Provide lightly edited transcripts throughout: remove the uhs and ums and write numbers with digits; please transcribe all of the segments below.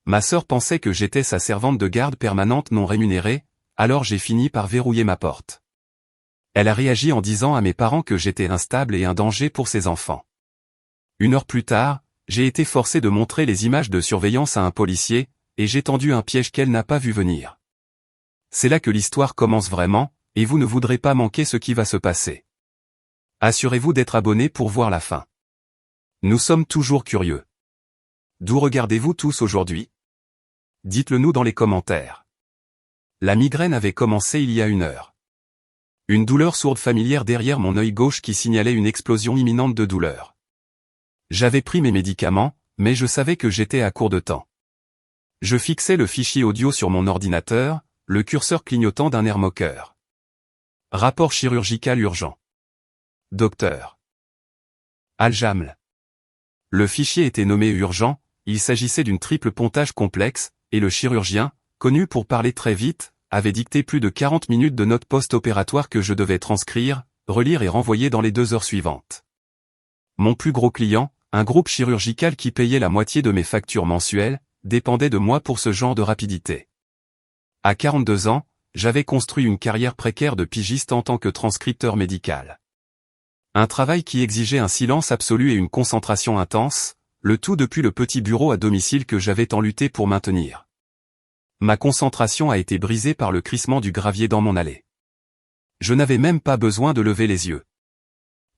Ma sœur pensait que j'étais sa servante de garde permanente non rémunérée, alors j'ai fini par verrouiller ma porte. Elle a réagi en disant à mes parents que j'étais instable et un danger pour ses enfants. 1 heure plus tard, j'ai été forcé de montrer les images de surveillance à un policier, et j'ai tendu un piège qu'elle n'a pas vu venir. C'est là que l'histoire commence vraiment, et vous ne voudrez pas manquer ce qui va se passer. Assurez-vous d'être abonné pour voir la fin. Nous sommes toujours curieux. D'où regardez-vous tous aujourd'hui? Dites-le nous dans les commentaires. La migraine avait commencé il y a 1 heure. Une douleur sourde familière derrière mon œil gauche qui signalait une explosion imminente de douleur. J'avais pris mes médicaments, mais je savais que j'étais à court de temps. Je fixais le fichier audio sur mon ordinateur, le curseur clignotant d'un air moqueur. Rapport chirurgical urgent. Docteur Al-Jaml. Le fichier était nommé urgent, il s'agissait d'une triple pontage complexe, et le chirurgien, connu pour parler très vite, avait dicté plus de 40 minutes de notes post-opératoires que je devais transcrire, relire et renvoyer dans les 2 heures suivantes. Mon plus gros client, un groupe chirurgical qui payait la moitié de mes factures mensuelles, dépendait de moi pour ce genre de rapidité. À 42 ans, j'avais construit une carrière précaire de pigiste en tant que transcripteur médical. Un travail qui exigeait un silence absolu et une concentration intense, le tout depuis le petit bureau à domicile que j'avais tant lutté pour maintenir. Ma concentration a été brisée par le crissement du gravier dans mon allée. Je n'avais même pas besoin de lever les yeux.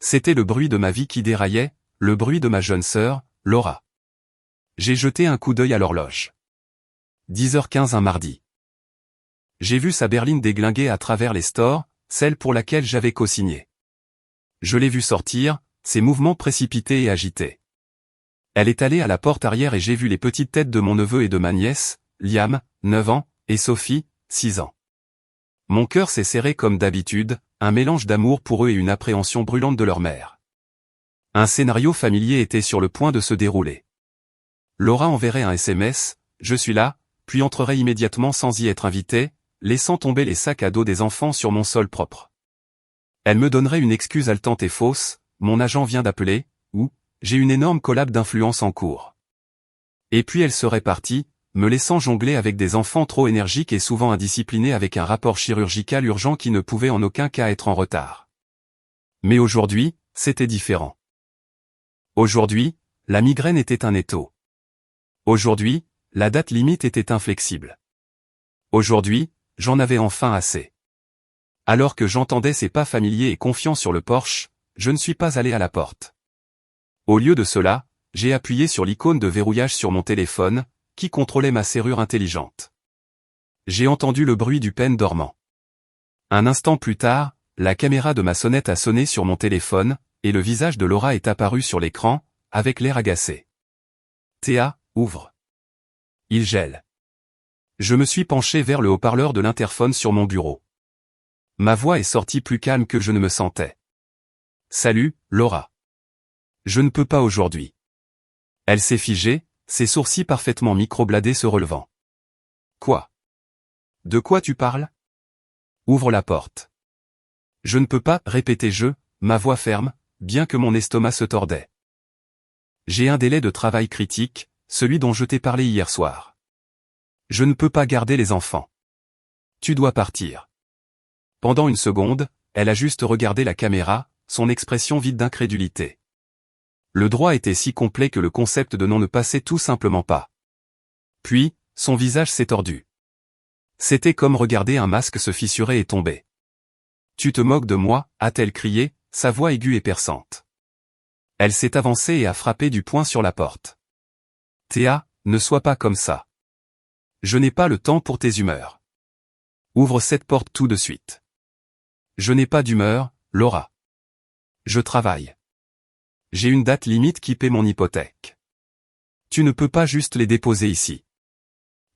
C'était le bruit de ma vie qui déraillait, le bruit de ma jeune sœur, Laura. J'ai jeté un coup d'œil à l'horloge. 10h15 un mardi. J'ai vu sa berline déglinguer à travers les stores, celle pour laquelle j'avais co-signé. Je l'ai vue sortir, ses mouvements précipités et agités. Elle est allée à la porte arrière et j'ai vu les petites têtes de mon neveu et de ma nièce, Liam, 9 ans, et Sophie, 6 ans. Mon cœur s'est serré comme d'habitude, un mélange d'amour pour eux et une appréhension brûlante de leur mère. Un scénario familier était sur le point de se dérouler. Laura enverrait un SMS, « Je suis là », puis entrerait immédiatement sans y être invitée, laissant tomber les sacs à dos des enfants sur mon sol propre. Elle me donnerait une excuse haletante et fausse, « Mon agent vient d'appeler », ou « J'ai une énorme collab d'influence en cours ». Et puis elle serait partie, me laissant jongler avec des enfants trop énergiques et souvent indisciplinés avec un rapport chirurgical urgent qui ne pouvait en aucun cas être en retard. Mais aujourd'hui, c'était différent. Aujourd'hui, la migraine était un étau. Aujourd'hui, la date limite était inflexible. Aujourd'hui, j'en avais enfin assez. Alors que j'entendais ses pas familiers et confiants sur le porche, je ne suis pas allé à la porte. Au lieu de cela, j'ai appuyé sur l'icône de verrouillage sur mon téléphone, qui contrôlait ma serrure intelligente. J'ai entendu le bruit du pen dormant. Un instant plus tard, la caméra de ma sonnette a sonné sur mon téléphone, et le visage de Laura est apparu sur l'écran, avec l'air agacé. Théa, ouvre. Il gèle. Je me suis penché vers le haut-parleur de l'interphone sur mon bureau. Ma voix est sortie plus calme que je ne me sentais. Salut, Laura. Je ne peux pas aujourd'hui. Elle s'est figée, ses sourcils parfaitement microbladés se relevant. Quoi? De quoi tu parles? Ouvre la porte. Je ne peux pas, répétai-je, ma voix ferme, bien que mon estomac se tordait. J'ai un délai de travail critique, celui dont je t'ai parlé hier soir. Je ne peux pas garder les enfants. Tu dois partir. Pendant une seconde, elle a juste regardé la caméra, son expression vide d'incrédulité. Le droit était si complet que le concept de non ne passait tout simplement pas. Puis, son visage s'est tordu. C'était comme regarder un masque se fissurer et tomber. « Tu te moques de moi » a-t-elle crié, sa voix aiguë et perçante. Elle s'est avancée et a frappé du poing sur la porte. « Théa, ne sois pas comme ça. Je n'ai pas le temps pour tes humeurs. Ouvre cette porte tout de suite. Je n'ai pas d'humeur, Laura. Je travaille. J'ai une date limite qui paie mon hypothèque. Tu ne peux pas juste les déposer ici.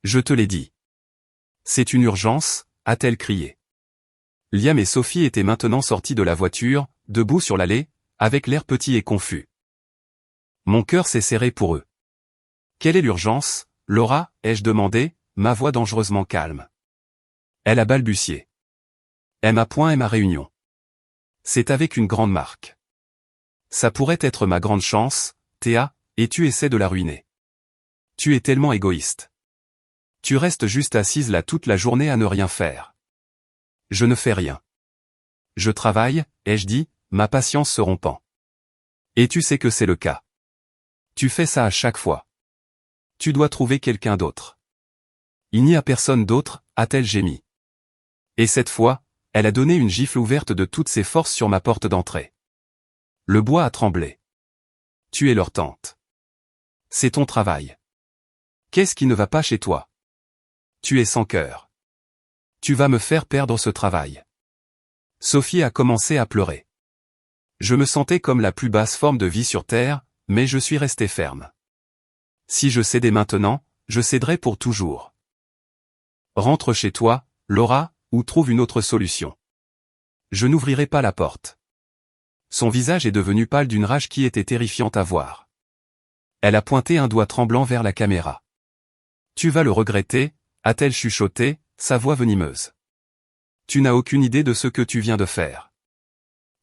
Je te l'ai dit. C'est une urgence, a-t-elle crié. Liam et Sophie étaient maintenant sortis de la voiture, debout sur l'allée, avec l'air petit et confus. Mon cœur s'est serré pour eux. Quelle est l'urgence, Laura, ai-je demandé, ma voix dangereusement calme. Elle a balbutié. Ma réunion. C'est avec une grande marque. Ça pourrait être ma grande chance, Théa, et tu essaies de la ruiner. Tu es tellement égoïste. Tu restes juste assise là toute la journée à ne rien faire. Je ne fais rien. Je travaille, ai-je dit, ma patience se rompant. Et tu sais que c'est le cas. Tu fais ça à chaque fois. Tu dois trouver quelqu'un d'autre. Il n'y a personne d'autre, a-t-elle gémi. Et cette fois, elle a donné une gifle ouverte de toutes ses forces sur ma porte d'entrée. Le bois a tremblé. Tu es leur tante. C'est ton travail. Qu'est-ce qui ne va pas chez toi? Tu es sans cœur. Tu vas me faire perdre ce travail. Sophie a commencé à pleurer. Je me sentais comme la plus basse forme de vie sur Terre, mais je suis resté ferme. Si je cédais maintenant, je céderais pour toujours. Rentre chez toi, Laura, ou trouve une autre solution. Je n'ouvrirai pas la porte. Son visage est devenu pâle d'une rage qui était terrifiante à voir. Elle a pointé un doigt tremblant vers la caméra. Tu vas le regretter, a-t-elle chuchoté, sa voix venimeuse. Tu n'as aucune idée de ce que tu viens de faire.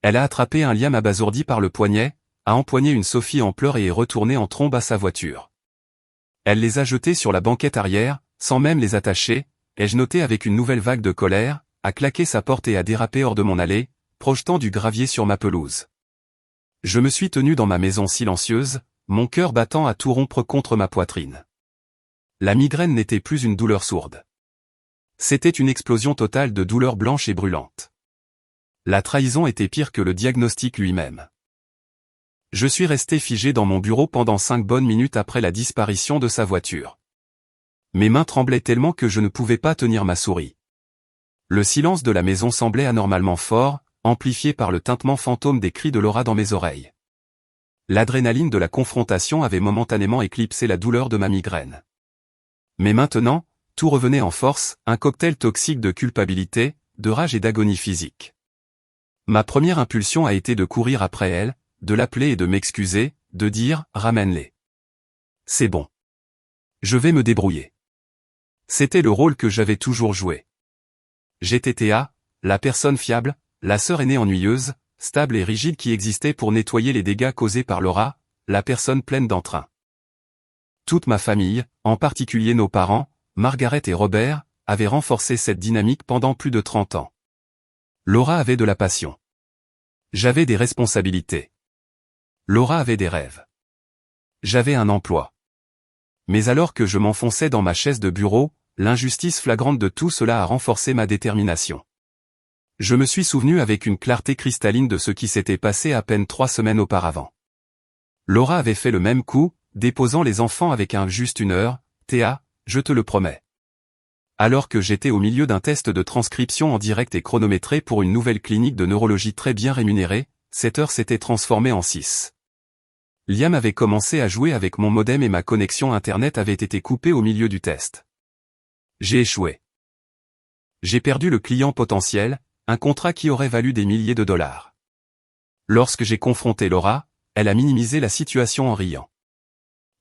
Elle a attrapé un Liam abasourdi par le poignet, a empoigné une Sophie en pleurs et est retournée en trombe à sa voiture. Elle les a jetés sur la banquette arrière, sans même les attacher, ai-je noté avec une nouvelle vague de colère, a claqué sa porte et a dérapé hors de mon allée, projetant du gravier sur ma pelouse. Je me suis tenu dans ma maison silencieuse, mon cœur battant à tout rompre contre ma poitrine. La migraine n'était plus une douleur sourde. C'était une explosion totale de douleurs blanches et brûlantes. La trahison était pire que le diagnostic lui-même. Je suis resté figé dans mon bureau pendant 5 bonnes minutes après la disparition de sa voiture. Mes mains tremblaient tellement que je ne pouvais pas tenir ma souris. Le silence de la maison semblait anormalement fort, amplifié par le tintement fantôme des cris de Laura dans mes oreilles. L'adrénaline de la confrontation avait momentanément éclipsé la douleur de ma migraine. Mais maintenant, tout revenait en force, un cocktail toxique de culpabilité, de rage et d'agonie physique. Ma première impulsion a été de courir après elle, de l'appeler et de m'excuser, de dire « ramène-les ». C'est bon. Je vais me débrouiller. C'était le rôle que j'avais toujours joué. J'étais Théa, la personne fiable, la sœur aînée ennuyeuse, stable et rigide qui existait pour nettoyer les dégâts causés par Laura, la personne pleine d'entrain. Toute ma famille, en particulier nos parents, Margaret et Robert, avaient renforcé cette dynamique pendant plus de 30 ans. Laura avait de la passion. J'avais des responsabilités. Laura avait des rêves. J'avais un emploi. Mais alors que je m'enfonçais dans ma chaise de bureau, l'injustice flagrante de tout cela a renforcé ma détermination. Je me suis souvenu avec une clarté cristalline de ce qui s'était passé à peine 3 semaines auparavant. Laura avait fait le même coup, déposant les enfants avec juste 1 heure, Théa, je te le promets. Alors que j'étais au milieu d'un test de transcription en direct et chronométré pour une nouvelle clinique de neurologie très bien rémunérée, cette heure s'était transformée en 6. Liam avait commencé à jouer avec mon modem et ma connexion Internet avait été coupée au milieu du test. J'ai échoué. J'ai perdu le client potentiel, un contrat qui aurait valu des milliers de dollars. Lorsque j'ai confronté Laura, elle a minimisé la situation en riant.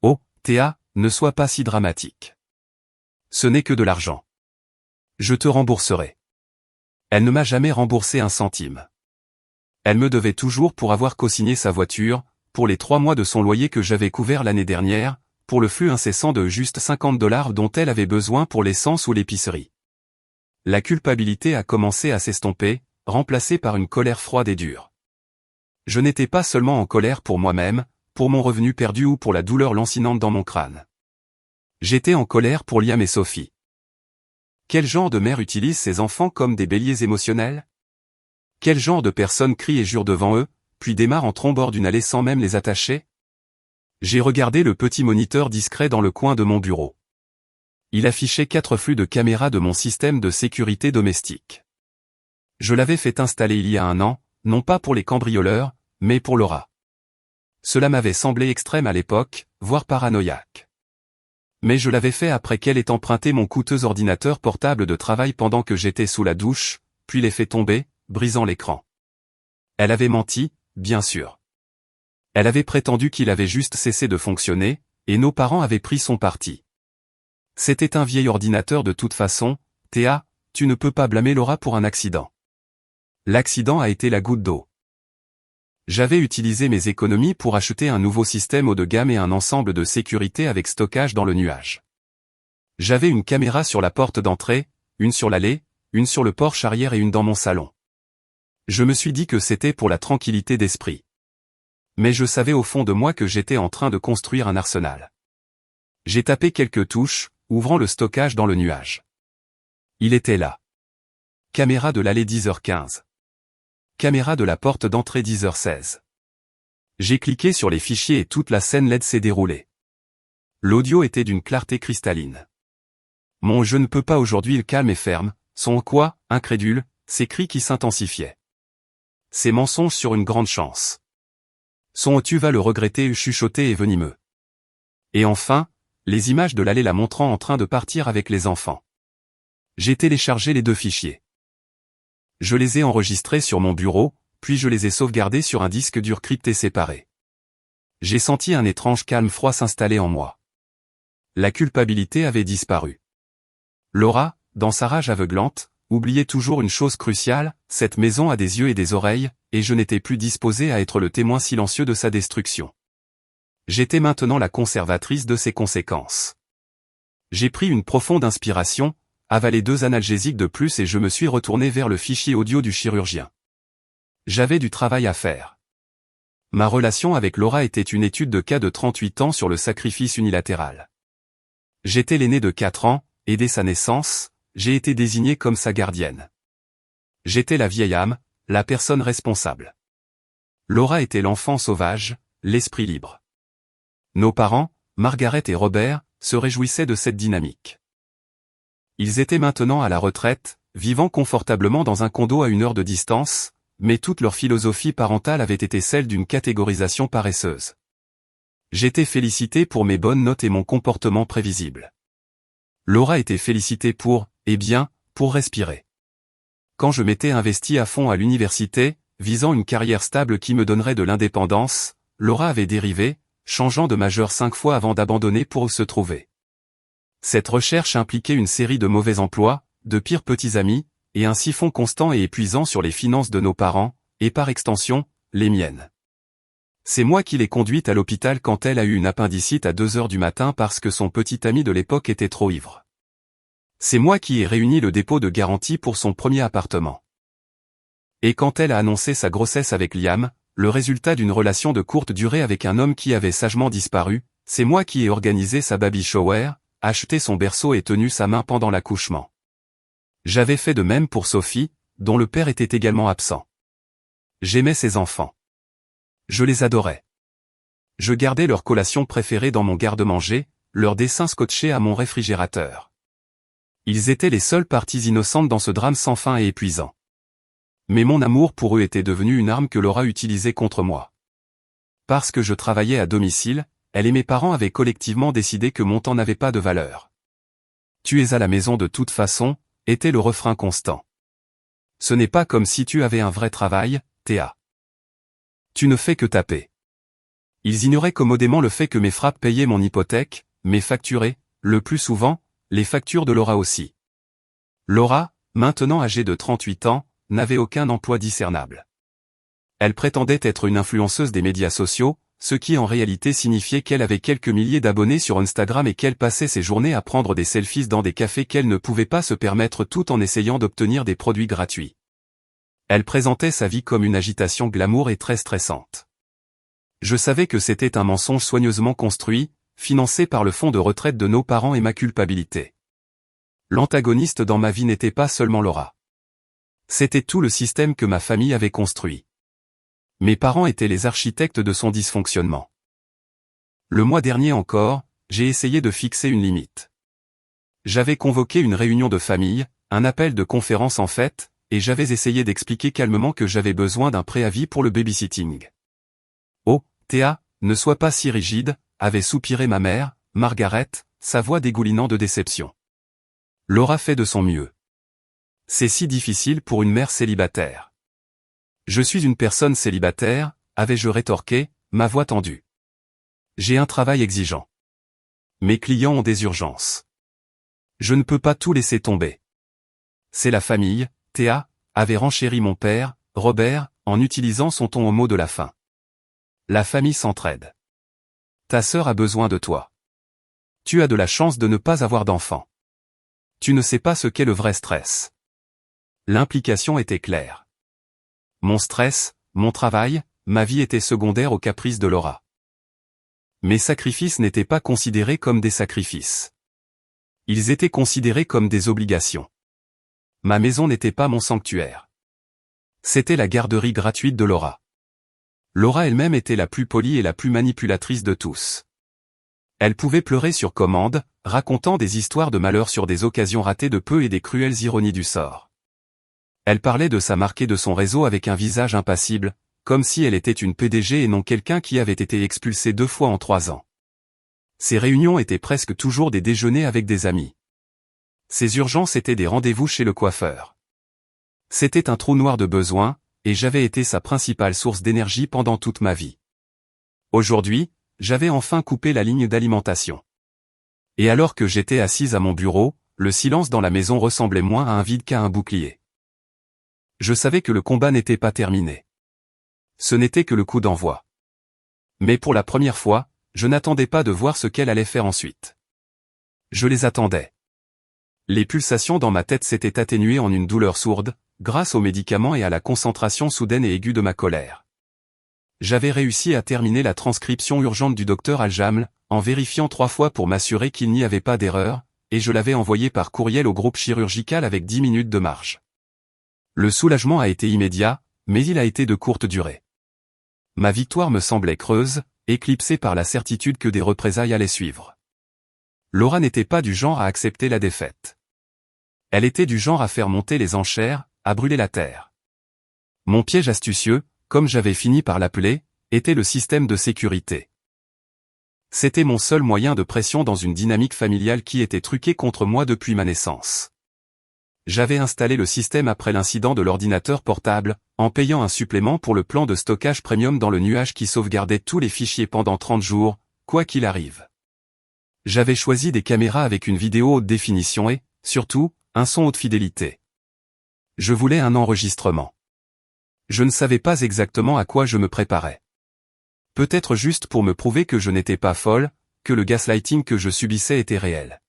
Oh, Théa, ne sois pas si dramatique. Ce n'est que de l'argent. Je te rembourserai. Elle ne m'a jamais remboursé un centime. Elle me devait toujours pour avoir co-signé sa voiture, pour les 3 mois de son loyer que j'avais couvert l'année dernière, pour le flux incessant de juste $50 dont elle avait besoin pour l'essence ou l'épicerie. La culpabilité a commencé à s'estomper, remplacée par une colère froide et dure. Je n'étais pas seulement en colère pour moi-même, pour mon revenu perdu ou pour la douleur lancinante dans mon crâne. J'étais en colère pour Liam et Sophie. Quel genre de mère utilise ses enfants comme des béliers émotionnels? Quel genre de personne crie et jure devant eux, puis démarre en trombe hors d'une allée sans même les attacher? J'ai regardé le petit moniteur discret dans le coin de mon bureau. Il affichait 4 flux de caméras de mon système de sécurité domestique. Je l'avais fait installer il y a 1 an, non pas pour les cambrioleurs, mais pour Laura. Cela m'avait semblé extrême à l'époque, voire paranoïaque. Mais je l'avais fait après qu'elle ait emprunté mon coûteux ordinateur portable de travail pendant que j'étais sous la douche, puis l'ait fait tomber, brisant l'écran. Elle avait menti, bien sûr. Elle avait prétendu qu'il avait juste cessé de fonctionner, et nos parents avaient pris son parti. C'était un vieil ordinateur de toute façon, Théa, tu ne peux pas blâmer Laura pour un accident. L'accident a été la goutte d'eau. J'avais utilisé mes économies pour acheter un nouveau système haut de gamme et un ensemble de sécurité avec stockage dans le nuage. J'avais une caméra sur la porte d'entrée, une sur l'allée, une sur le porche arrière et une dans mon salon. Je me suis dit que c'était pour la tranquillité d'esprit. Mais je savais au fond de moi que j'étais en train de construire un arsenal. J'ai tapé quelques touches, ouvrant le stockage dans le nuage. Il était là. Caméra de l'allée 10h15. Caméra de la porte d'entrée 10h16. J'ai cliqué sur les fichiers et toute la scène LED s'est déroulée. L'audio était d'une clarté cristalline. Mon « je ne peux pas aujourd'hui » calme et ferme, son « quoi » incrédule, ses cris qui s'intensifiaient. Ses mensonges sur une grande chance. Son « tu vas le regretter » chuchoté et venimeux. Et enfin, les images de l'allée la montrant en train de partir avec les enfants. J'ai téléchargé les 2 fichiers. Je les ai enregistrés sur mon bureau, puis je les ai sauvegardés sur un disque dur crypté séparé. J'ai senti un étrange calme froid s'installer en moi. La culpabilité avait disparu. Laura, dans sa rage aveuglante, oubliait toujours une chose cruciale, cette maison a des yeux et des oreilles, et je n'étais plus disposé à être le témoin silencieux de sa destruction. J'étais maintenant la conservatrice de ses conséquences. J'ai pris une profonde inspiration, avalé 2 analgésiques de plus et je me suis retourné vers le fichier audio du chirurgien. J'avais du travail à faire. Ma relation avec Laura était une étude de cas de 38 ans sur le sacrifice unilatéral. J'étais l'aîné de 4 ans, et dès sa naissance, j'ai été désigné comme sa gardienne. J'étais la vieille âme, la personne responsable. Laura était l'enfant sauvage, l'esprit libre. Nos parents, Margaret et Robert, se réjouissaient de cette dynamique. Ils étaient maintenant à la retraite, vivant confortablement dans un condo à 1 heure de distance, mais toute leur philosophie parentale avait été celle d'une catégorisation paresseuse. J'étais félicité pour mes bonnes notes et mon comportement prévisible. Laura était félicitée pour respirer. Quand je m'étais investi à fond à l'université, visant une carrière stable qui me donnerait de l'indépendance, Laura avait dérivé, changeant de majeur 5 fois avant d'abandonner pour se trouver. Cette recherche impliquait une série de mauvais emplois, de pires petits amis, et un siphon constant et épuisant sur les finances de nos parents, et par extension, les miennes. C'est moi qui l'ai conduite à l'hôpital quand elle a eu une appendicite à 2 heures du matin parce que son petit ami de l'époque était trop ivre. C'est moi qui ai réuni le dépôt de garantie pour son premier appartement. Et quand elle a annoncé sa grossesse avec Liam, le résultat d'une relation de courte durée avec un homme qui avait sagement disparu, c'est moi qui ai organisé sa baby shower, acheté son berceau et tenu sa main pendant l'accouchement. J'avais fait de même pour Sophie, dont le père était également absent. J'aimais ses enfants. Je les adorais. Je gardais leur collation préférée dans mon garde-manger, leurs dessins scotchés à mon réfrigérateur. Ils étaient les seules parties innocentes dans ce drame sans fin et épuisant. Mais mon amour pour eux était devenu une arme que Laura utilisait contre moi. Parce que je travaillais à domicile, elle et mes parents avaient collectivement décidé que mon temps n'avait pas de valeur. « Tu es à la maison de toute façon », était le refrain constant. Ce n'est pas comme si tu avais un vrai travail, Théa. Tu ne fais que taper. Ils ignoraient commodément le fait que mes frappes payaient mon hypothèque, mes facturés, le plus souvent, les factures de Laura aussi. Laura, maintenant âgée de 38 ans, n'avait aucun emploi discernable. Elle prétendait être une influenceuse des médias sociaux, ce qui en réalité signifiait qu'elle avait quelques milliers d'abonnés sur Instagram et qu'elle passait ses journées à prendre des selfies dans des cafés qu'elle ne pouvait pas se permettre tout en essayant d'obtenir des produits gratuits. Elle présentait sa vie comme une agitation glamour et très stressante. Je savais que c'était un mensonge soigneusement construit, financé par le fonds de retraite de nos parents et ma culpabilité. L'antagoniste dans ma vie n'était pas seulement Laura. C'était tout le système que ma famille avait construit. Mes parents étaient les architectes de son dysfonctionnement. Le mois dernier encore, j'ai essayé de fixer une limite. J'avais convoqué une réunion de famille, un appel de conférence en fait, et j'avais essayé d'expliquer calmement que j'avais besoin d'un préavis pour le babysitting. « Oh, Théa, ne sois pas si rigide », avait soupiré ma mère, Margaret, sa voix dégoulinant de déception. Laura fait de son mieux. C'est si difficile pour une mère célibataire. Je suis une personne célibataire, avais-je rétorqué, ma voix tendue. J'ai un travail exigeant. Mes clients ont des urgences. Je ne peux pas tout laisser tomber. C'est la famille, Théa, avait renchéri mon père, Robert, en utilisant son ton au mot de la fin. La famille s'entraide. Ta sœur a besoin de toi. Tu as de la chance de ne pas avoir d'enfant. Tu ne sais pas ce qu'est le vrai stress. L'implication était claire. Mon stress, mon travail, ma vie étaient secondaires aux caprices de Laura. Mes sacrifices n'étaient pas considérés comme des sacrifices. Ils étaient considérés comme des obligations. Ma maison n'était pas mon sanctuaire. C'était la garderie gratuite de Laura. Laura elle-même était la plus polie et la plus manipulatrice de tous. Elle pouvait pleurer sur commande, racontant des histoires de malheur sur des occasions ratées de peu et des cruelles ironies du sort. Elle parlait de sa marque et de son réseau avec un visage impassible, comme si elle était une PDG et non quelqu'un qui avait été expulsé 2 fois en 3 ans. Ses réunions étaient presque toujours des déjeuners avec des amis. Ses urgences étaient des rendez-vous chez le coiffeur. C'était un trou noir de besoin, et j'avais été sa principale source d'énergie pendant toute ma vie. Aujourd'hui, j'avais enfin coupé la ligne d'alimentation. Et alors que j'étais assise à mon bureau, le silence dans la maison ressemblait moins à un vide qu'à un bouclier. Je savais que le combat n'était pas terminé. Ce n'était que le coup d'envoi. Mais pour la première fois, je n'attendais pas de voir ce qu'elle allait faire ensuite. Je les attendais. Les pulsations dans ma tête s'étaient atténuées en une douleur sourde, grâce aux médicaments et à la concentration soudaine et aiguë de ma colère. J'avais réussi à terminer la transcription urgente du docteur Aljaml, en vérifiant 3 fois pour m'assurer qu'il n'y avait pas d'erreur, et je l'avais envoyé par courriel au groupe chirurgical avec 10 minutes de marge. Le soulagement a été immédiat, mais il a été de courte durée. Ma victoire me semblait creuse, éclipsée par la certitude que des représailles allaient suivre. Laura n'était pas du genre à accepter la défaite. Elle était du genre à faire monter les enchères, à brûler la terre. Mon piège astucieux, comme j'avais fini par l'appeler, était le système de sécurité. C'était mon seul moyen de pression dans une dynamique familiale qui était truquée contre moi depuis ma naissance. J'avais installé le système après l'incident de l'ordinateur portable, en payant un supplément pour le plan de stockage premium dans le nuage qui sauvegardait tous les fichiers pendant 30 jours, quoi qu'il arrive. J'avais choisi des caméras avec une vidéo haute définition et, surtout, un son haute fidélité. Je voulais un enregistrement. Je ne savais pas exactement à quoi je me préparais. Peut-être juste pour me prouver que je n'étais pas folle, que le gaslighting que je subissais était réel.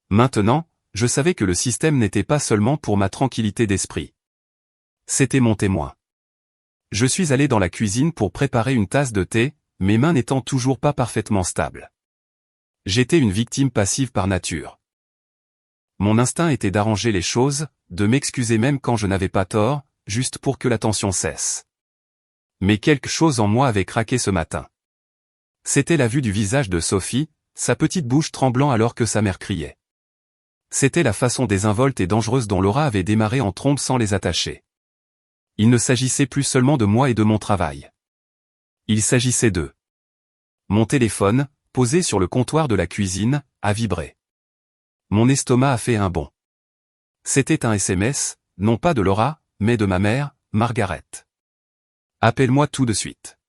Maintenant, je savais que le système n'était pas seulement pour ma tranquillité d'esprit. C'était mon témoin. Je suis allé dans la cuisine pour préparer une tasse de thé, mes mains n'étant toujours pas parfaitement stables. J'étais une victime passive par nature. Mon instinct était d'arranger les choses, de m'excuser même quand je n'avais pas tort, juste pour que la tension cesse. Mais quelque chose en moi avait craqué ce matin. C'était la vue du visage de Sophie, sa petite bouche tremblant alors que sa mère criait. C'était la façon désinvolte et dangereuse dont Laura avait démarré en trombe sans les attacher. Il ne s'agissait plus seulement de moi et de mon travail. Il s'agissait d'eux. Mon téléphone, posé sur le comptoir de la cuisine, a vibré. Mon estomac a fait un bond. C'était un SMS, non pas de Laura, mais de ma mère, Margaret. Appelle-moi tout de suite.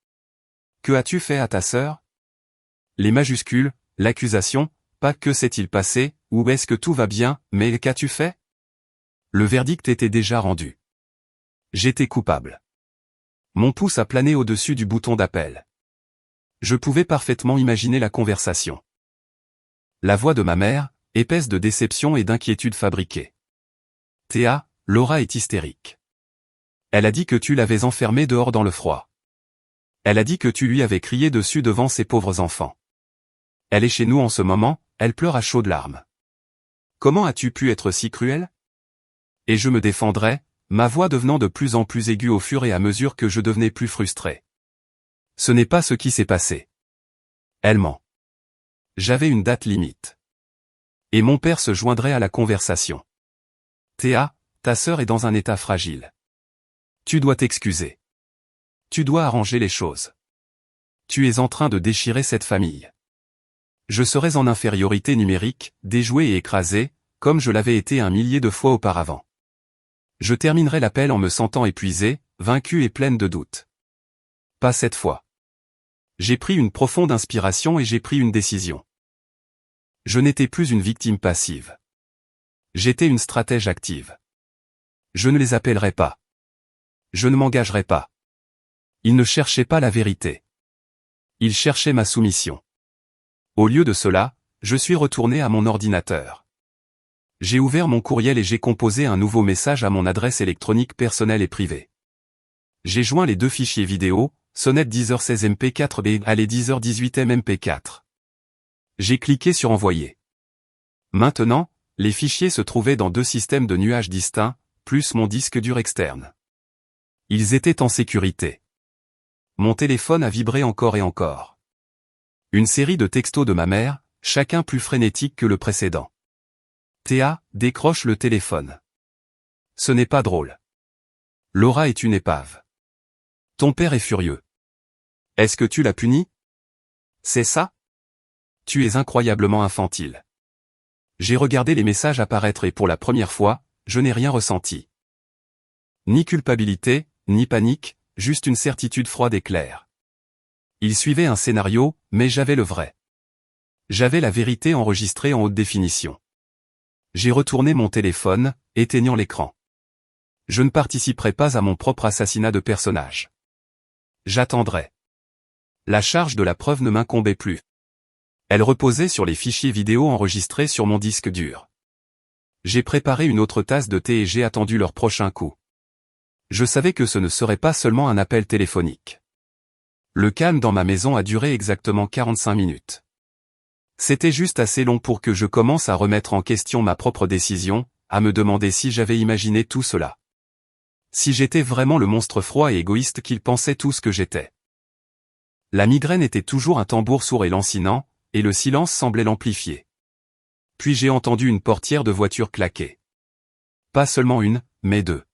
Que as-tu fait à ta sœur? Les majuscules, l'accusation, pas que s'est-il passé, ou est-ce que tout va bien, mais qu'as-tu fait? Le verdict était déjà rendu. J'étais coupable. Mon pouce a plané au-dessus du bouton d'appel. Je pouvais parfaitement imaginer la conversation. La voix de ma mère, épaisse de déception et d'inquiétude fabriquée. Théa, Laura est hystérique. Elle a dit que tu l'avais enfermée dehors dans le froid. Elle a dit que tu lui avais crié dessus devant ses pauvres enfants. Elle est chez nous en ce moment, elle pleure à chaudes larmes. Comment as-tu pu être si cruel? Et je me défendrai, ma voix devenant de plus en plus aiguë au fur et à mesure que je devenais plus frustré. Ce n'est pas ce qui s'est passé. Elle ment. J'avais une date limite. Et mon père se joindrait à la conversation. Théa, ta sœur est dans un état fragile. Tu dois t'excuser. Tu dois arranger les choses. Tu es en train de déchirer cette famille. Je serais en infériorité numérique, déjoué et écrasé, comme je l'avais été 1 millier de fois auparavant. Je terminerai l'appel en me sentant épuisé, vaincu et pleine de doutes. Pas cette fois. J'ai pris une profonde inspiration et j'ai pris une décision. Je n'étais plus une victime passive. J'étais une stratège active. Je ne les appellerai pas. Je ne m'engagerai pas. Ils ne cherchaient pas la vérité. Ils cherchaient ma soumission. Au lieu de cela, je suis retourné à mon ordinateur. J'ai ouvert mon courriel et j'ai composé un nouveau message à mon adresse électronique personnelle et privée. J'ai joint les deux fichiers vidéo, Sonnet 10h16 MP4 et Allez 10h18 MP4. J'ai cliqué sur Envoyer. Maintenant, les fichiers se trouvaient dans deux systèmes de nuages distincts, plus mon disque dur externe. Ils étaient en sécurité. Mon téléphone a vibré encore et encore. Une série de textos de ma mère, chacun plus frénétique que le précédent. Théa, décroche le téléphone. Ce n'est pas drôle. Laura est une épave. Ton père est furieux. Est-ce que tu l'as puni? C'est ça? Tu es incroyablement infantile. J'ai regardé les messages apparaître et pour la première fois, je n'ai rien ressenti. Ni culpabilité, ni panique, juste une certitude froide et claire. Il suivait un scénario, mais j'avais le vrai. J'avais la vérité enregistrée en haute définition. J'ai retourné mon téléphone, éteignant l'écran. Je ne participerai pas à mon propre assassinat de personnage. J'attendrai. La charge de la preuve ne m'incombait plus. Elle reposait sur les fichiers vidéo enregistrés sur mon disque dur. J'ai préparé une autre tasse de thé et j'ai attendu leur prochain coup. Je savais que ce ne serait pas seulement un appel téléphonique. Le calme dans ma maison a duré exactement 45 minutes. C'était juste assez long pour que je commence à remettre en question ma propre décision, à me demander si j'avais imaginé tout cela. Si j'étais vraiment le monstre froid et égoïste qu'il pensait tous que j'étais. La migraine était toujours un tambour sourd et lancinant, et le silence semblait l'amplifier. Puis j'ai entendu une portière de voiture claquer. Pas seulement une, mais deux.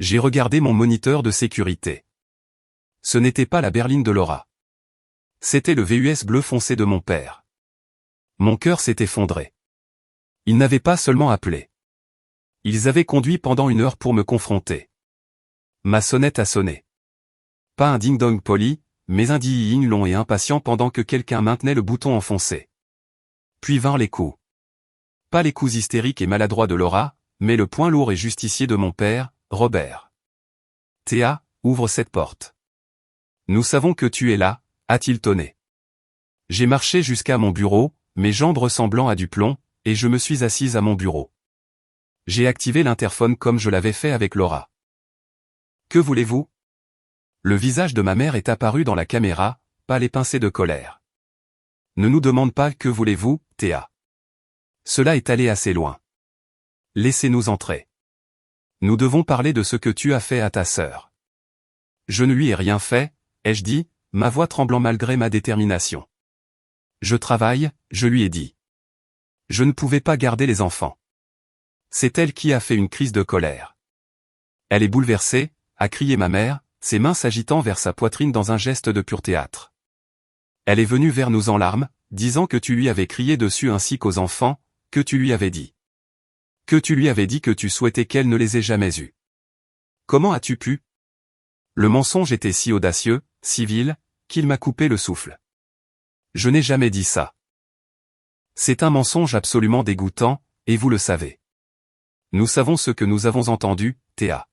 J'ai regardé mon moniteur de sécurité. Ce n'était pas la berline de Laura. C'était le VUS bleu foncé de mon père. Mon cœur s'est effondré. Ils n'avaient pas seulement appelé. Ils avaient conduit pendant 1 heure pour me confronter. Ma sonnette a sonné. Pas un ding-dong poli, mais un ding long et impatient pendant que quelqu'un maintenait le bouton enfoncé. Puis vinrent les coups. Pas les coups hystériques et maladroits de Laura, mais le poing lourd et justicier de mon père, Robert. Théa, ouvre cette porte. Nous savons que tu es là, a-t-il tonné. J'ai marché jusqu'à mon bureau, mes jambes ressemblant à du plomb, et je me suis assise à mon bureau. J'ai activé l'interphone comme je l'avais fait avec Laura. Que voulez-vous? Le visage de ma mère est apparu dans la caméra, pas les pincées de colère. Ne nous demande pas que voulez-vous, Théa. Cela est allé assez loin. Laissez-nous entrer. Nous devons parler de ce que tu as fait à ta sœur. Je ne lui ai rien fait, ai-je dit, ma voix tremblant malgré ma détermination. Je travaille, je lui ai dit. Je ne pouvais pas garder les enfants. C'est elle qui a fait une crise de colère. Elle est bouleversée, a crié ma mère, ses mains s'agitant vers sa poitrine dans un geste de pur théâtre. Elle est venue vers nous en larmes, disant que tu lui avais crié dessus ainsi qu'aux enfants, que tu lui avais dit. Que tu lui avais dit que tu souhaitais qu'elle ne les ait jamais eus. Comment as-tu pu? Le mensonge était si audacieux, si vil, qu'il m'a coupé le souffle. Je n'ai jamais dit ça. C'est un mensonge absolument dégoûtant, et vous le savez. Nous savons ce que nous avons entendu, Théa.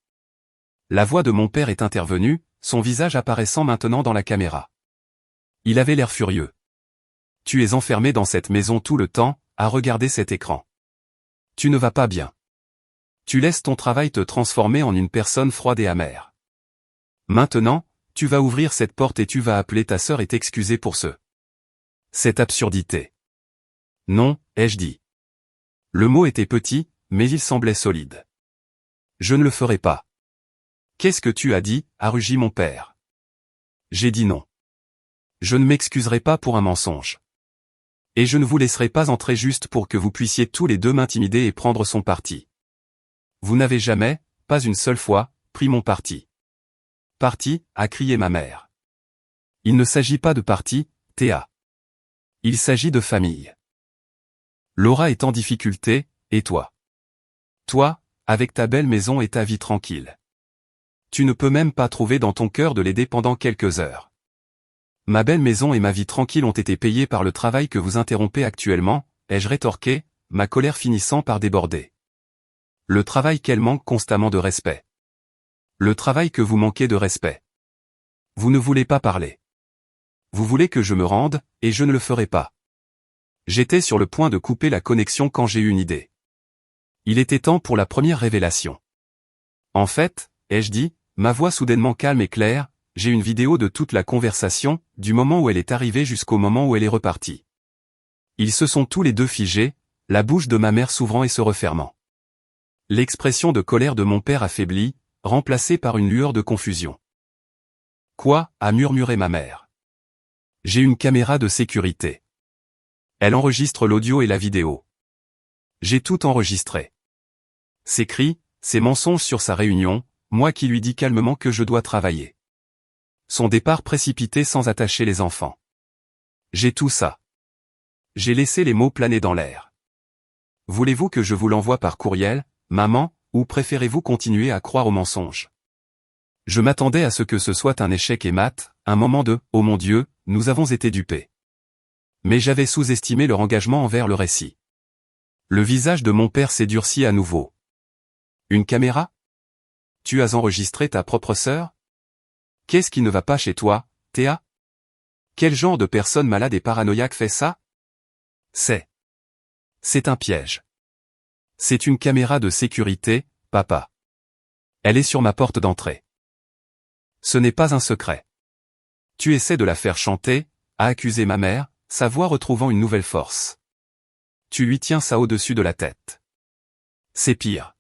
La voix de mon père est intervenue, son visage apparaissant maintenant dans la caméra. Il avait l'air furieux. Tu es enfermé dans cette maison tout le temps, à regarder cet écran. Tu ne vas pas bien. Tu laisses ton travail te transformer en une personne froide et amère. Maintenant, tu vas ouvrir cette porte et tu vas appeler ta sœur et t'excuser pour cette absurdité. Non, ai-je dit. Le mot était petit, mais il semblait solide. Je ne le ferai pas. Qu'est-ce que tu as dit, a rugi mon père. J'ai dit non. Je ne m'excuserai pas pour un mensonge. Et je ne vous laisserai pas entrer juste pour que vous puissiez tous les deux m'intimider et prendre son parti. Vous n'avez jamais, pas une seule fois, pris mon parti. Parti, a crié ma mère. Il ne s'agit pas de parti, Théa. Il s'agit de famille. Laura est en difficulté, et toi? Toi, avec ta belle maison et ta vie tranquille. Tu ne peux même pas trouver dans ton cœur de l'aider pendant quelques heures. Ma belle maison et ma vie tranquille ont été payées par le travail que vous interrompez actuellement, ai-je rétorqué, ma colère finissant par déborder. Le travail qu'elle manque constamment de respect. Le travail que vous manquez de respect. Vous ne voulez pas parler. Vous voulez que je me rende, et je ne le ferai pas. J'étais sur le point de couper la connexion quand j'ai eu une idée. Il était temps pour la première révélation. En fait, ai-je dit, ma voix soudainement calme et claire, j'ai une vidéo de toute la conversation, du moment où elle est arrivée jusqu'au moment où elle est repartie. Ils se sont tous les deux figés, la bouche de ma mère s'ouvrant et se refermant. L'expression de colère de mon père affaiblie, remplacée par une lueur de confusion. Quoi, a murmuré ma mère. J'ai une caméra de sécurité. Elle enregistre l'audio et la vidéo. J'ai tout enregistré. Ses cris, ses mensonges sur sa réunion, moi qui lui dis calmement que je dois travailler. Son départ précipité sans attacher les enfants. J'ai tout ça. J'ai laissé les mots planer dans l'air. Voulez-vous que je vous l'envoie par courriel, maman, ou préférez-vous continuer à croire aux mensonges? Je m'attendais à ce que ce soit un échec et mat, un moment de « Oh mon Dieu, nous avons été dupés ». Mais j'avais sous-estimé leur engagement envers le récit. Le visage de mon père s'est durci à nouveau. Une caméra? Tu as enregistré ta propre sœur? Qu'est-ce qui ne va pas chez toi, Théa? Quel genre de personne malade et paranoïaque fait ça? C'est un piège. C'est une caméra de sécurité, papa. Elle est sur ma porte d'entrée. Ce n'est pas un secret. Tu essaies de la faire chanter, a accusé ma mère, sa voix retrouvant une nouvelle force. Tu lui tiens ça au-dessus de la tête. C'est pire.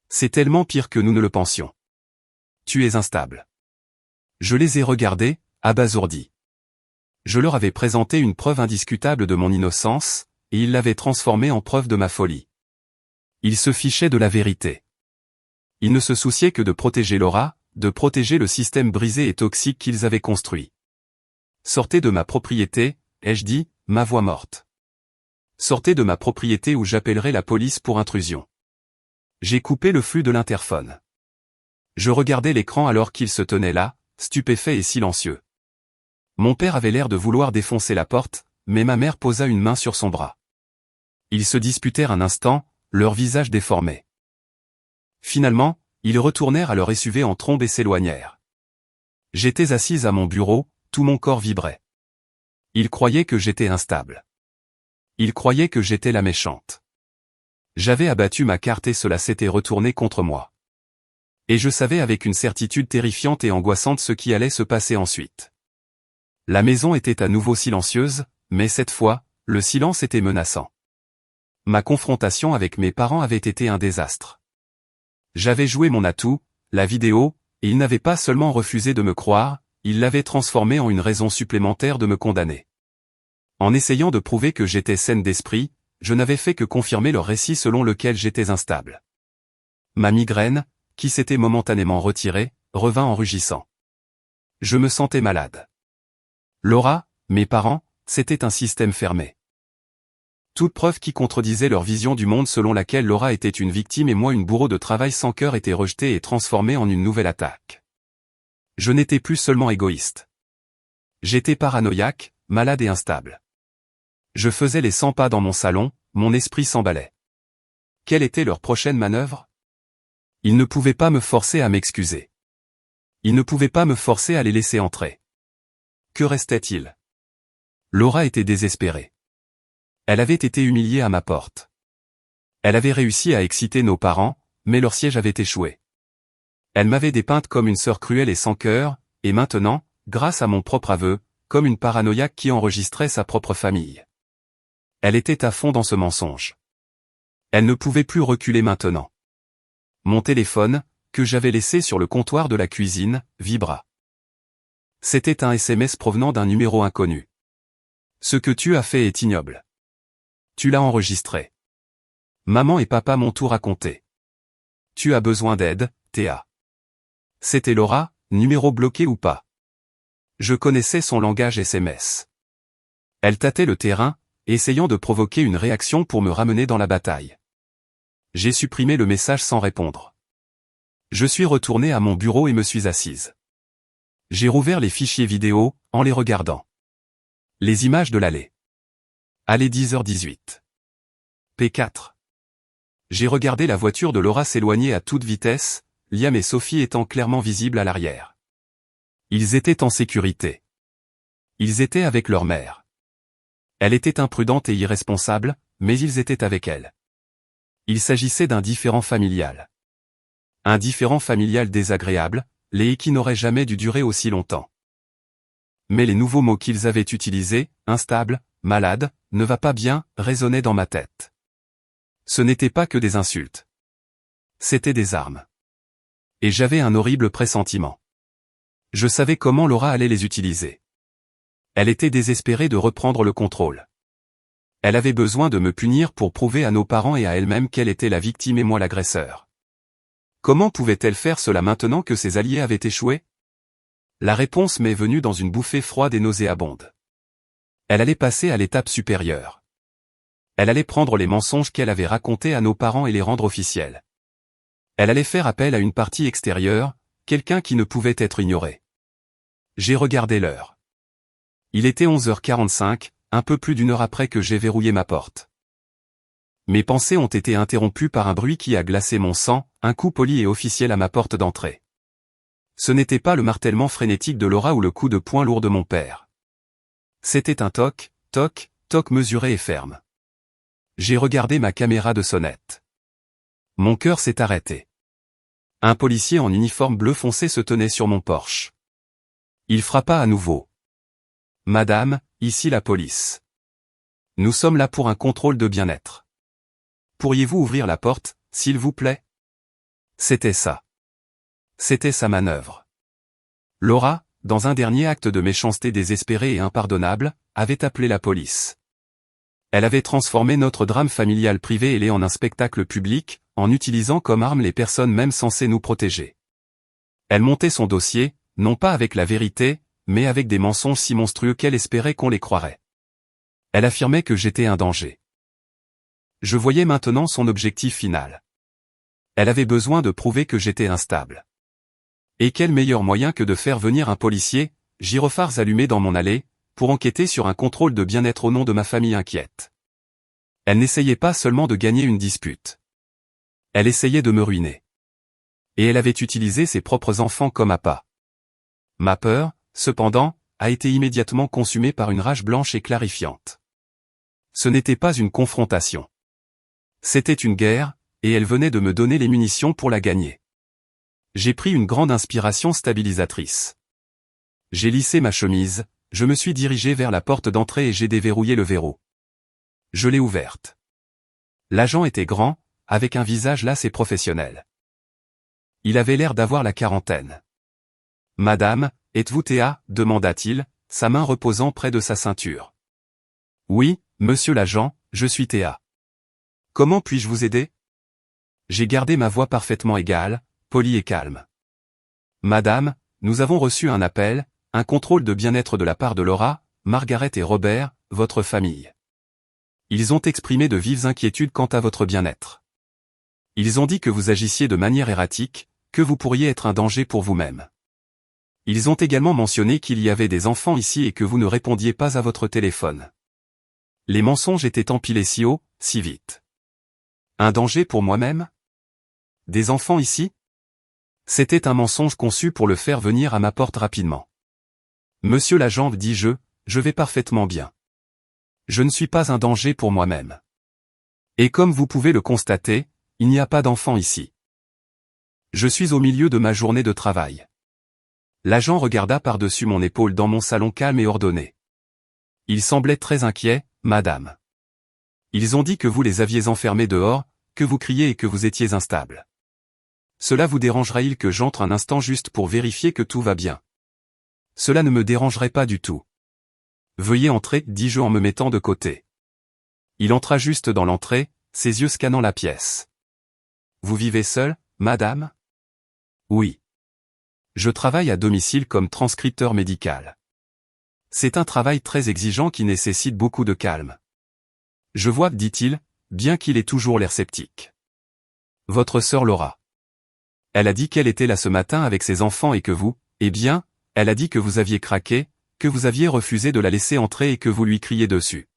C'est tellement pire que nous ne le pensions. Tu es instable. Je les ai regardés, abasourdis. Je leur avais présenté une preuve indiscutable de mon innocence, et ils l'avaient transformée en preuve de ma folie. Ils se fichaient de la vérité. Ils ne se souciaient que de protéger Laura, de protéger le système brisé et toxique qu'ils avaient construit. Sortez de ma propriété, ai-je dit, ma voix morte. Sortez de ma propriété ou j'appellerai la police pour intrusion. J'ai coupé le flux de l'interphone. Je regardais l'écran alors qu'il se tenait là, stupéfait et silencieux. Mon père avait l'air de vouloir défoncer la porte, mais ma mère posa une main sur son bras. Ils se disputèrent un instant, leurs visages déformés. Finalement, ils retournèrent à leur SUV en trombe et s'éloignèrent. J'étais assise à mon bureau, tout mon corps vibrait. Ils croyaient que j'étais instable. Ils croyaient que j'étais la méchante. J'avais abattu ma carte et cela s'était retourné contre moi. Et je savais avec une certitude terrifiante et angoissante ce qui allait se passer ensuite. La maison était à nouveau silencieuse, mais cette fois, le silence était menaçant. Ma confrontation avec mes parents avait été un désastre. J'avais joué mon atout, la vidéo, et ils n'avaient pas seulement refusé de me croire, ils l'avaient transformée en une raison supplémentaire de me condamner. En essayant de prouver que j'étais saine d'esprit, je n'avais fait que confirmer leur récit selon lequel j'étais instable. Ma migraine, qui s'était momentanément retirée, revint en rugissant. Je me sentais malade. Laura, mes parents, c'était un système fermé. Toute preuve qui contredisait leur vision du monde selon laquelle Laura était une victime et moi une bourreau de travail sans cœur était rejetée et transformée en une nouvelle attaque. Je n'étais plus seulement égoïste. J'étais paranoïaque, malade et instable. Je faisais les 100 pas dans mon salon, mon esprit s'emballait. Quelle était leur prochaine manœuvre? Ils ne pouvaient pas me forcer à m'excuser. Ils ne pouvaient pas me forcer à les laisser entrer. Que restait-il? Laura était désespérée. Elle avait été humiliée à ma porte. Elle avait réussi à exciter nos parents, mais leur siège avait échoué. Elle m'avait dépeinte comme une sœur cruelle et sans cœur, et maintenant, grâce à mon propre aveu, comme une paranoïaque qui enregistrait sa propre famille. Elle était à fond dans ce mensonge. Elle ne pouvait plus reculer maintenant. Mon téléphone, que j'avais laissé sur le comptoir de la cuisine, vibra. C'était un SMS provenant d'un numéro inconnu. Ce que tu as fait est ignoble. Tu l'as enregistré. Maman et papa m'ont tout raconté. Tu as besoin d'aide, Théa. C'était Laura, numéro bloqué ou pas. Je connaissais son langage SMS. Elle tâtait le terrain, essayant de provoquer une réaction pour me ramener dans la bataille. J'ai supprimé le message sans répondre. Je suis retourné à mon bureau et me suis assise. J'ai rouvert les fichiers vidéo, en les regardant. Les images de l'allée. Allée 10h18. P4. J'ai regardé la voiture de Laura s'éloigner à toute vitesse, Liam et Sophie étant clairement visibles à l'arrière. Ils étaient en sécurité. Ils étaient avec leur mère. Elle était imprudente et irresponsable, mais ils étaient avec elle. Il s'agissait d'un différend familial. Un différend familial désagréable, et qui n'aurait jamais dû durer aussi longtemps. Mais les nouveaux mots qu'ils avaient utilisés, instable, malade, ne va pas bien, résonnaient dans ma tête. Ce n'était pas que des insultes. C'étaient des armes. Et j'avais un horrible pressentiment. Je savais comment Laura allait les utiliser. Elle était désespérée de reprendre le contrôle. Elle avait besoin de me punir pour prouver à nos parents et à elle-même qu'elle était la victime et moi l'agresseur. Comment pouvait-elle faire cela maintenant que ses alliés avaient échoué? La réponse m'est venue dans une bouffée froide et nauséabonde. Elle allait passer à l'étape supérieure. Elle allait prendre les mensonges qu'elle avait racontés à nos parents et les rendre officiels. Elle allait faire appel à une partie extérieure, quelqu'un qui ne pouvait être ignoré. J'ai regardé l'heure. Il était 11h45, un peu plus d'une heure après que j'ai verrouillé ma porte. Mes pensées ont été interrompues par un bruit qui a glacé mon sang, un coup poli et officiel à ma porte d'entrée. Ce n'était pas le martèlement frénétique de Laura ou le coup de poing lourd de mon père. C'était un toc, toc, toc mesuré et ferme. J'ai regardé ma caméra de sonnette. Mon cœur s'est arrêté. Un policier en uniforme bleu foncé se tenait sur mon porche. Il frappa à nouveau. « Madame, ici la police. Nous sommes là pour un contrôle de bien-être. Pourriez-vous ouvrir la porte, s'il vous plaît ?» C'était ça. C'était sa manœuvre. Laura, dans un dernier acte de méchanceté désespérée et impardonnable, avait appelé la police. Elle avait transformé notre drame familial privé et en un spectacle public, en utilisant comme arme les personnes même censées nous protéger. Elle montait son dossier, non pas avec la vérité, mais avec des mensonges si monstrueux qu'elle espérait qu'on les croirait. Elle affirmait que j'étais un danger. Je voyais maintenant son objectif final. Elle avait besoin de prouver que j'étais instable. Et quel meilleur moyen que de faire venir un policier, gyrophares allumés dans mon allée, pour enquêter sur un contrôle de bien-être au nom de ma famille inquiète. Elle n'essayait pas seulement de gagner une dispute. Elle essayait de me ruiner. Et elle avait utilisé ses propres enfants comme appât. Ma peur, cependant, a été immédiatement consumée par une rage blanche et clarifiante. Ce n'était pas une confrontation. C'était une guerre, et elle venait de me donner les munitions pour la gagner. J'ai pris une grande inspiration stabilisatrice. J'ai lissé ma chemise, je me suis dirigé vers la porte d'entrée et j'ai déverrouillé le verrou. Je l'ai ouverte. L'agent était grand, avec un visage las et professionnel. Il avait l'air d'avoir la quarantaine. « Madame, êtes-vous Théa » demanda-t-il, sa main reposant près de sa ceinture. « Oui, monsieur l'agent, je suis Théa. Comment puis-je vous aider ?» J'ai gardé ma voix parfaitement égale, polie et calme. « Madame, nous avons reçu un appel, un contrôle de bien-être de la part de Laura, Margaret et Robert, votre famille. Ils ont exprimé de vives inquiétudes quant à votre bien-être. Ils ont dit que vous agissiez de manière erratique, que vous pourriez être un danger pour vous-même. Ils ont également mentionné qu'il y avait des enfants ici et que vous ne répondiez pas à votre téléphone. Les mensonges étaient empilés si haut, si vite. Un danger pour moi-même? Des enfants ici? C'était un mensonge conçu pour le faire venir à ma porte rapidement. Monsieur l'agent, dis-je, je vais parfaitement bien. Je ne suis pas un danger pour moi-même. Et comme vous pouvez le constater, il n'y a pas d'enfants ici. Je suis au milieu de ma journée de travail. L'agent regarda par-dessus mon épaule dans mon salon calme et ordonné. Il semblait très inquiet, madame. Ils ont dit que vous les aviez enfermés dehors, que vous criez et que vous étiez instable. Cela vous dérangera-t-il que j'entre un instant juste pour vérifier que tout va bien? Cela ne me dérangerait pas du tout. Veuillez entrer, dis-je en me mettant de côté. Il entra juste dans l'entrée, ses yeux scannant la pièce. Vous vivez seul, madame? Oui. Je travaille à domicile comme transcripteur médical. C'est un travail très exigeant qui nécessite beaucoup de calme. Je vois, dit-il, bien qu'il ait toujours l'air sceptique. Votre sœur Laura. Elle a dit qu'elle était là ce matin avec ses enfants et que vous, eh bien, elle a dit que vous aviez craqué, que vous aviez refusé de la laisser entrer et que vous lui criez dessus.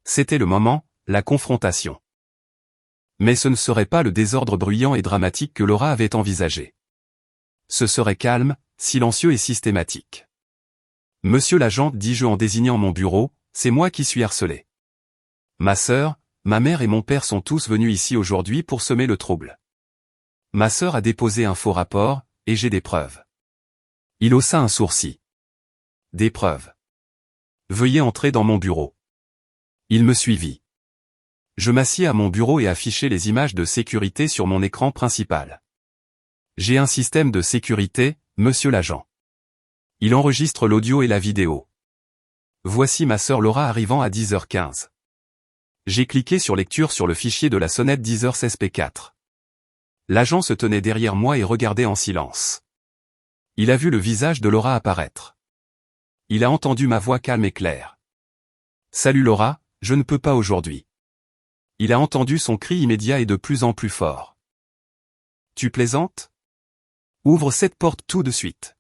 C'était le moment, la confrontation. Mais ce ne serait pas le désordre bruyant et dramatique que Laura avait envisagé. Ce serait calme, silencieux et systématique. Monsieur l'agent, dis-je en désignant mon bureau, c'est moi qui suis harcelé. Ma sœur, ma mère et mon père sont tous venus ici aujourd'hui pour semer le trouble. Ma sœur a déposé un faux rapport, et j'ai des preuves. Il haussa un sourcil. Des preuves. Veuillez entrer dans mon bureau. Il me suivit. Je m'assis à mon bureau et affichai les images de sécurité sur mon écran principal. J'ai un système de sécurité, monsieur l'agent. Il enregistre l'audio et la vidéo. Voici ma sœur Laura arrivant à 10h15. J'ai cliqué sur lecture sur le fichier de la sonnette 10h16p4. L'agent se tenait derrière moi et regardait en silence. Il a vu le visage de Laura apparaître. Il a entendu ma voix calme et claire. Salut Laura, je ne peux pas aujourd'hui. Il a entendu son cri immédiat et de plus en plus fort. Tu plaisantes? Ouvre cette porte tout de suite.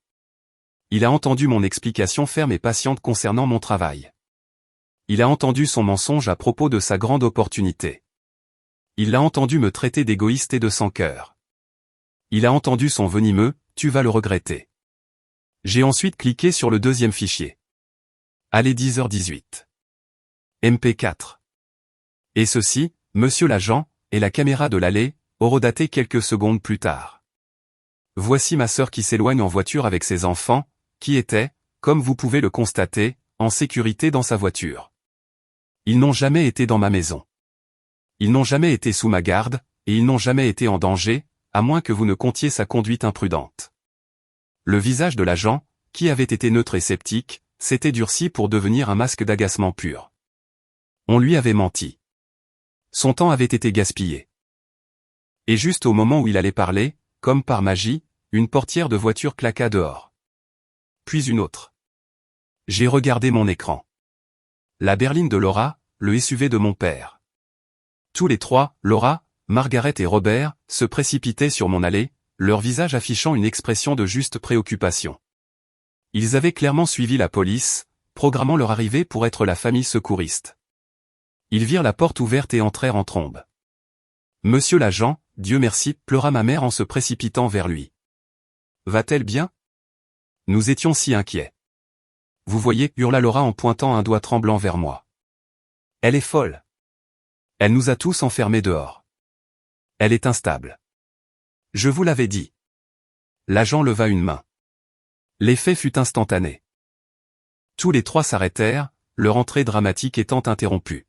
Il a entendu mon explication ferme et patiente concernant mon travail. Il a entendu son mensonge à propos de sa grande opportunité. Il l'a entendu me traiter d'égoïste et de sans cœur. Il a entendu son venimeux, tu vas le regretter. J'ai ensuite cliqué sur le deuxième fichier. Allez 10h18. MP4. Et ceci, monsieur l'agent, et la caméra de l'allée, horodatée quelques secondes plus tard. Voici ma sœur qui s'éloigne en voiture avec ses enfants, qui étaient, comme vous pouvez le constater, en sécurité dans sa voiture. Ils n'ont jamais été dans ma maison. Ils n'ont jamais été sous ma garde, et ils n'ont jamais été en danger, à moins que vous ne comptiez sa conduite imprudente. Le visage de l'agent, qui avait été neutre et sceptique, s'était durci pour devenir un masque d'agacement pur. On lui avait menti. Son temps avait été gaspillé. Et juste au moment où il allait parler, comme par magie, une portière de voiture claqua dehors. Puis une autre. J'ai regardé mon écran. La berline de Laura, le SUV de mon père. Tous les trois, Laura, Margaret et Robert, se précipitaient sur mon allée, leur visage affichant une expression de juste préoccupation. Ils avaient clairement suivi la police, programmant leur arrivée pour être la famille secouriste. Ils virent la porte ouverte et entrèrent en trombe. Monsieur l'agent, Dieu merci, pleura ma mère en se précipitant vers lui. Va-t-elle bien? Nous étions si inquiets. Vous voyez, hurla Laura en pointant un doigt tremblant vers moi. Elle est folle. Elle nous a tous enfermés dehors. Elle est instable. Je vous l'avais dit. L'agent leva une main. L'effet fut instantané. Tous les trois s'arrêtèrent, leur entrée dramatique étant interrompue.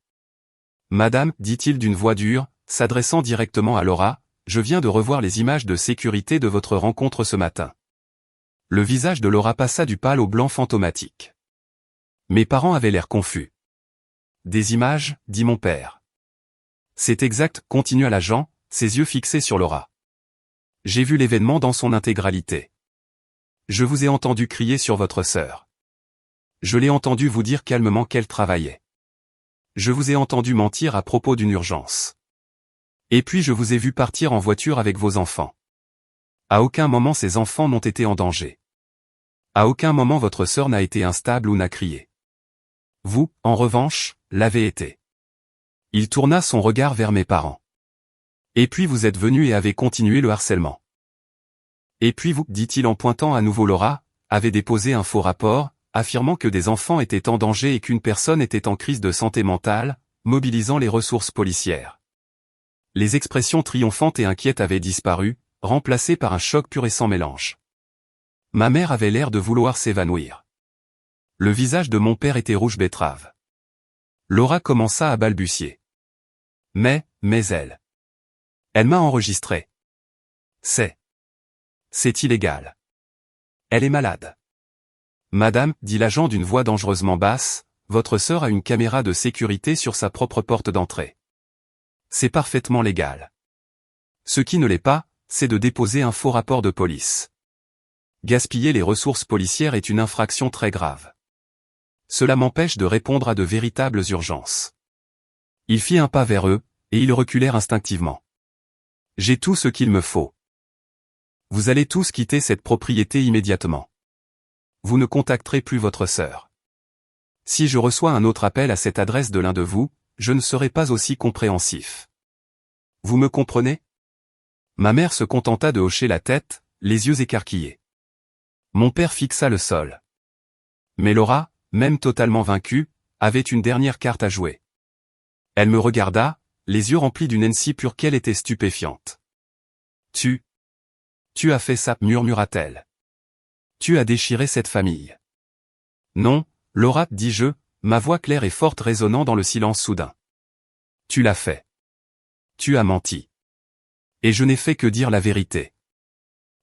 Madame, dit-il d'une voix dure, s'adressant directement à Laura, je viens de revoir les images de sécurité de votre rencontre ce matin. Le visage de Laura passa du pâle au blanc fantomatique. Mes parents avaient l'air confus. Des images, dit mon père. C'est exact, continua l'agent, ses yeux fixés sur Laura. J'ai vu l'événement dans son intégralité. Je vous ai entendu crier sur votre sœur. Je l'ai entendu vous dire calmement qu'elle travaillait. Je vous ai entendu mentir à propos d'une urgence. Et puis je vous ai vu partir en voiture avec vos enfants. À aucun moment ces enfants n'ont été en danger. À aucun moment votre sœur n'a été instable ou n'a crié. Vous, en revanche, l'avez été. Il tourna son regard vers mes parents. Et puis vous êtes venu et avez continué le harcèlement. Et puis vous, dit-il en pointant à nouveau Laura, avez déposé un faux rapport, affirmant que des enfants étaient en danger et qu'une personne était en crise de santé mentale, mobilisant les ressources policières. Les expressions triomphantes et inquiètes avaient disparu, remplacées par un choc pur et sans mélange. Ma mère avait l'air de vouloir s'évanouir. Le visage de mon père était rouge betterave. Laura commença à balbutier. Mais elle. Elle m'a enregistré. C'est illégal. Elle est malade. Madame, dit l'agent d'une voix dangereusement basse, votre sœur a une caméra de sécurité sur sa propre porte d'entrée. C'est parfaitement légal. Ce qui ne l'est pas, c'est de déposer un faux rapport de police. Gaspiller les ressources policières est une infraction très grave. Cela m'empêche de répondre à de véritables urgences. Il fit un pas vers eux, et ils reculèrent instinctivement. J'ai tout ce qu'il me faut. Vous allez tous quitter cette propriété immédiatement. Vous ne contacterez plus votre sœur. Si je reçois un autre appel à cette adresse de l'un de vous, je ne serai pas aussi compréhensif. Vous me comprenez? Ma mère se contenta de hocher la tête, les yeux écarquillés. Mon père fixa le sol. Mais Laura, même totalement vaincue, avait une dernière carte à jouer. Elle me regarda, les yeux remplis d'une haine si pure qu'elle était stupéfiante. Tu as fait ça, murmura-t-elle. Tu as déchiré cette famille. Non, Laura, dis-je, ma voix claire et forte résonnant dans le silence soudain. Tu l'as fait. Tu as menti. Et je n'ai fait que dire la vérité.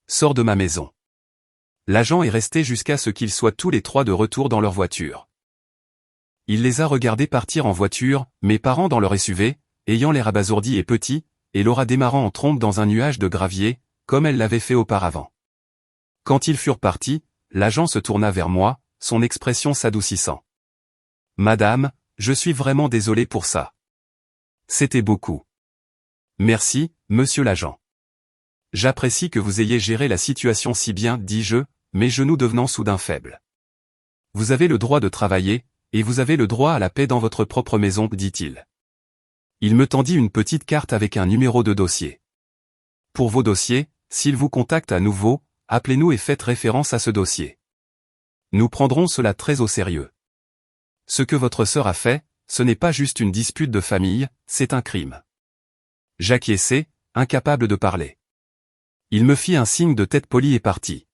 Sors de ma maison. L'agent est resté jusqu'à ce qu'ils soient tous les trois de retour dans leur voiture. Il les a regardés partir en voiture, mes parents dans leur SUV, ayant l'air abasourdis et petits, et Laura démarrant en trombe dans un nuage de gravier, comme elle l'avait fait auparavant. Quand ils furent partis, l'agent se tourna vers moi, son expression s'adoucissant. Madame, je suis vraiment désolé pour ça. C'était beaucoup. Merci, monsieur l'agent. J'apprécie que vous ayez géré la situation si bien, dis-je, mes genoux devenant soudain faibles. Vous avez le droit de travailler, et vous avez le droit à la paix dans votre propre maison, dit-il. Il me tendit une petite carte avec un numéro de dossier. Pour vos dossiers, s'il vous contacte à nouveau, appelez-nous et faites référence à ce dossier. Nous prendrons cela très au sérieux. Ce que votre sœur a fait, ce n'est pas juste une dispute de famille, c'est un crime. J'acquiesçai, incapable de parler. Il me fit un signe de tête polie et partit.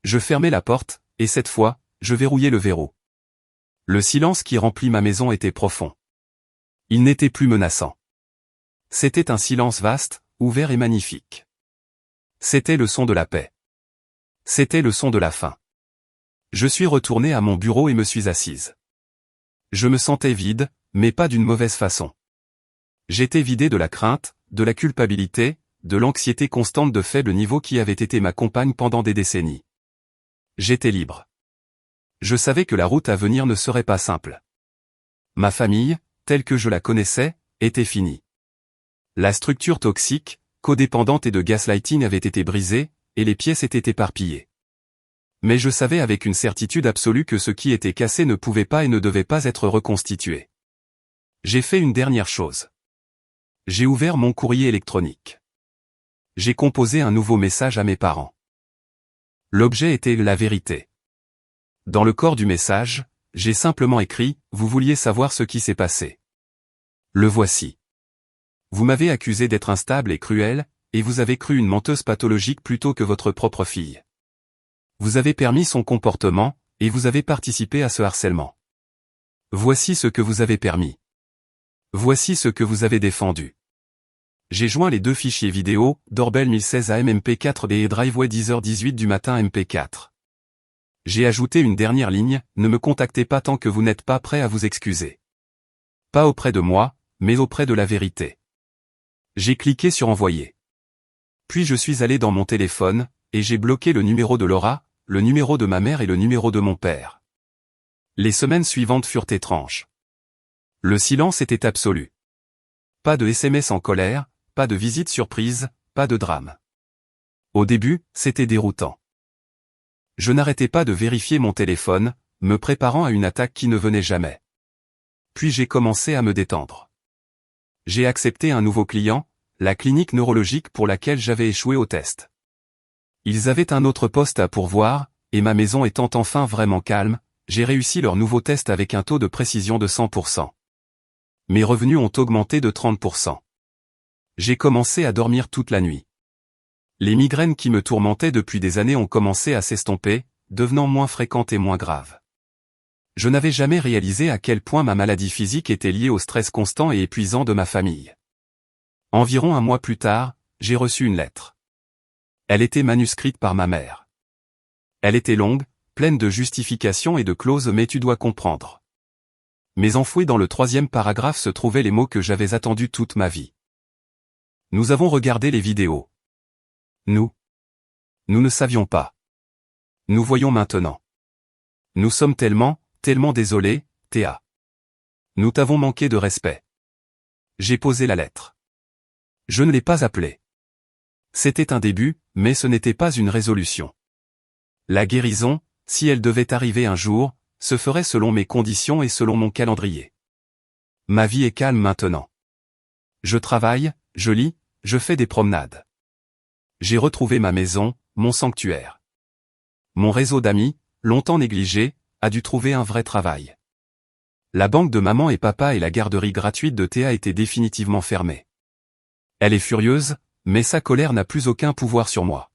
Je fermai la porte, et cette fois, je verrouillai le verrou. Le silence qui remplit ma maison était profond. Il n'était plus menaçant. C'était un silence vaste, ouvert et magnifique. C'était le son de la paix. C'était le son de la fin. Je suis retourné à mon bureau et me suis assise. Je me sentais vide, mais pas d'une mauvaise façon. J'étais vidé de la crainte, de la culpabilité, de l'anxiété constante de faible niveau qui avait été ma compagne pendant des décennies. J'étais libre. Je savais que la route à venir ne serait pas simple. Ma famille, telle que je la connaissais, était finie. La structure toxique, codépendante et de gaslighting avait été brisée, et les pièces étaient éparpillées. Mais je savais avec une certitude absolue que ce qui était cassé ne pouvait pas et ne devait pas être reconstitué. J'ai fait une dernière chose. J'ai ouvert mon courrier électronique. J'ai composé un nouveau message à mes parents. L'objet était la vérité. Dans le corps du message, j'ai simplement écrit « Vous vouliez savoir ce qui s'est passé. Le voici. Vous m'avez accusé d'être instable et cruel, et vous avez cru une menteuse pathologique plutôt que votre propre fille. Vous avez permis son comportement, et vous avez participé à ce harcèlement. Voici ce que vous avez permis. Voici ce que vous avez défendu. » J'ai joint les deux fichiers vidéo, Doorbell 1016 AM MP4 et Driveway 10h18 du matin MP4. J'ai ajouté une dernière ligne, ne me contactez pas tant que vous n'êtes pas prêt à vous excuser. Pas auprès de moi, mais auprès de la vérité. J'ai cliqué sur envoyer. Puis je suis allé dans mon téléphone, et j'ai bloqué le numéro de Laura, le numéro de ma mère et le numéro de mon père. Les semaines suivantes furent étranges. Le silence était absolu. Pas de SMS en colère, pas de visite surprise, pas de drame. Au début, c'était déroutant. Je n'arrêtais pas de vérifier mon téléphone, me préparant à une attaque qui ne venait jamais. Puis j'ai commencé à me détendre. J'ai accepté un nouveau client, la clinique neurologique pour laquelle j'avais échoué au test. Ils avaient un autre poste à pourvoir, et ma maison étant enfin vraiment calme, j'ai réussi leur nouveau test avec un taux de précision de 100%. Mes revenus ont augmenté de 30%. J'ai commencé à dormir toute la nuit. Les migraines qui me tourmentaient depuis des années ont commencé à s'estomper, devenant moins fréquentes et moins graves. Je n'avais jamais réalisé à quel point ma maladie physique était liée au stress constant et épuisant de ma famille. Environ un mois plus tard, j'ai reçu une lettre. Elle était manuscrite par ma mère. Elle était longue, pleine de justifications et de clauses mais tu dois comprendre. Mais enfouis dans le 3e paragraphe se trouvaient les mots que j'avais attendus toute ma vie. Nous avons regardé les vidéos. Nous ne savions pas. Nous voyons maintenant. Nous sommes tellement désolés, Théa. Nous t'avons manqué de respect. J'ai posé la lettre. Je ne l'ai pas appelée. C'était un début, mais ce n'était pas une résolution. La guérison, si elle devait arriver un jour, se ferait selon mes conditions et selon mon calendrier. Ma vie est calme maintenant. Je travaille, je lis, je fais des promenades. J'ai retrouvé ma maison, mon sanctuaire. Mon réseau d'amis, longtemps négligé, a dû trouver un vrai travail. La banque de maman et papa et la garderie gratuite de Théa étaient définitivement fermées. Elle est furieuse, mais sa colère n'a plus aucun pouvoir sur moi.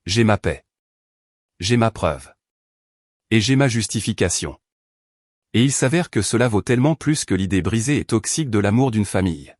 J'ai ma paix. J'ai ma preuve. Et j'ai ma justification. Et il s'avère que cela vaut tellement plus que l'idée brisée et toxique de l'amour d'une famille.